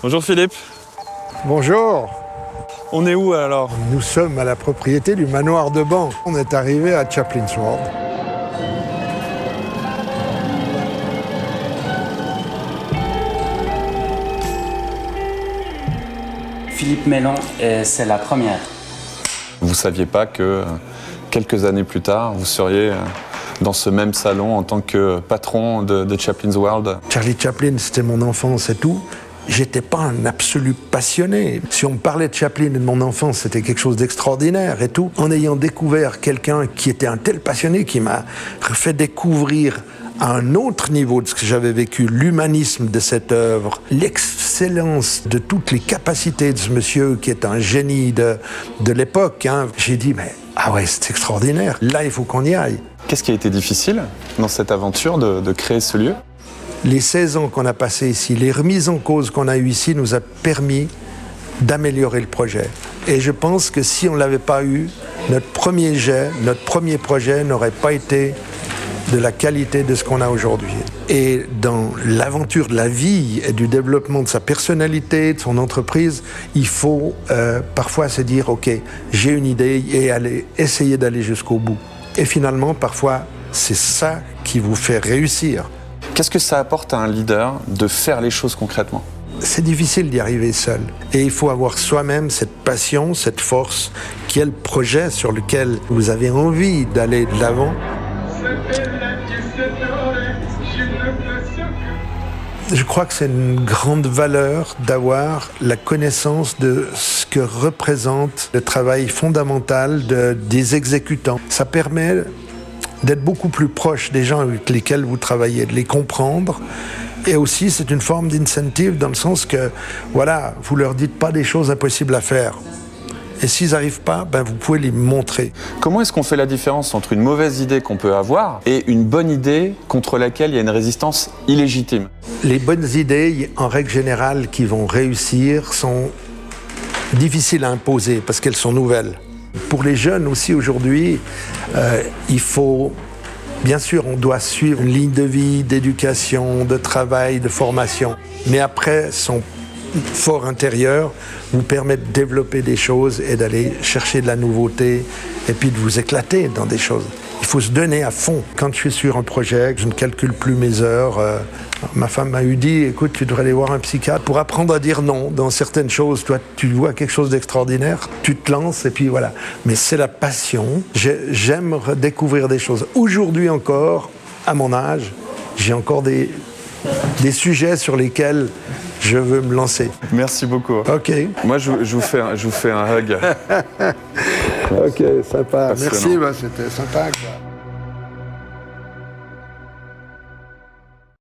Bonjour Philippe. Bonjour. On est où alors? Nous sommes à la propriété du manoir de Ban. On est arrivé à Chaplin's World. Philippe Mellon, c'est la première. Vous saviez pas que quelques années plus tard, vous seriez dans ce même salon en tant que patron de Chaplin's World? Charlie Chaplin, c'était mon enfance et tout. J'étais pas un absolu passionné. Si on me parlait de Chaplin et de mon enfance, c'était quelque chose d'extraordinaire et tout. En ayant découvert quelqu'un qui était un tel passionné, qui m'a fait découvrir à un autre niveau de ce que j'avais vécu, l'humanisme de cette œuvre, l'excellence de toutes les capacités de ce monsieur qui est un génie de l'époque. J'ai dit, mais ah ouais, c'est extraordinaire. Là, il faut qu'on y aille. Qu'est-ce qui a été difficile dans cette aventure de créer ce lieu? Les 16 ans qu'on a passés ici, les remises en cause qu'on a eues ici nous a permis d'améliorer le projet. Et je pense que si on ne l'avait pas eu, notre premier jet, notre premier projet n'aurait pas été de la qualité de ce qu'on a aujourd'hui. Et dans l'aventure de la vie et du développement de sa personnalité, de son entreprise, il faut parfois se dire, OK, j'ai une idée et essayer d'aller jusqu'au bout. Et finalement, parfois, c'est ça qui vous fait réussir. Qu'est-ce que ça apporte à un leader de faire les choses concrètement? C'est difficile d'y arriver seul. Et il faut avoir soi-même cette passion, cette force, quel projet sur lequel vous avez envie d'aller de l'avant. Je crois que c'est une grande valeur d'avoir la connaissance de ce que représente le travail fondamental des exécutants. Ça permet d'être beaucoup plus proche des gens avec lesquels vous travaillez, de les comprendre. Et aussi, c'est une forme d'incentive dans le sens que, voilà, vous leur dites pas des choses impossibles à faire. Et s'ils n'arrivent pas, vous pouvez les montrer. Comment est-ce qu'on fait la différence entre une mauvaise idée qu'on peut avoir et une bonne idée contre laquelle il y a une résistance illégitime? Les bonnes idées, en règle générale, qui vont réussir, sont difficiles à imposer parce qu'elles sont nouvelles. Pour les jeunes aussi aujourd'hui, il faut, bien sûr, on doit suivre une ligne de vie, d'éducation, de travail, de formation. Mais après, son fort intérieur vous permet de développer des choses et d'aller chercher de la nouveauté et puis de vous éclater dans des choses. Il faut se donner à fond. Quand je suis sur un projet, je ne calcule plus mes heures. Ma femme m'a dit, écoute, tu devrais aller voir un psychiatre pour apprendre à dire non dans certaines choses. Toi, tu vois quelque chose d'extraordinaire, tu te lances et puis voilà. Mais c'est la passion. J'aime redécouvrir des choses. Aujourd'hui encore, à mon âge, j'ai encore des sujets sur lesquels je veux me lancer. Merci beaucoup. OK. Moi, je vous fais un hug. OK, sympa. Passionnant. Merci, c'était sympa, quoi.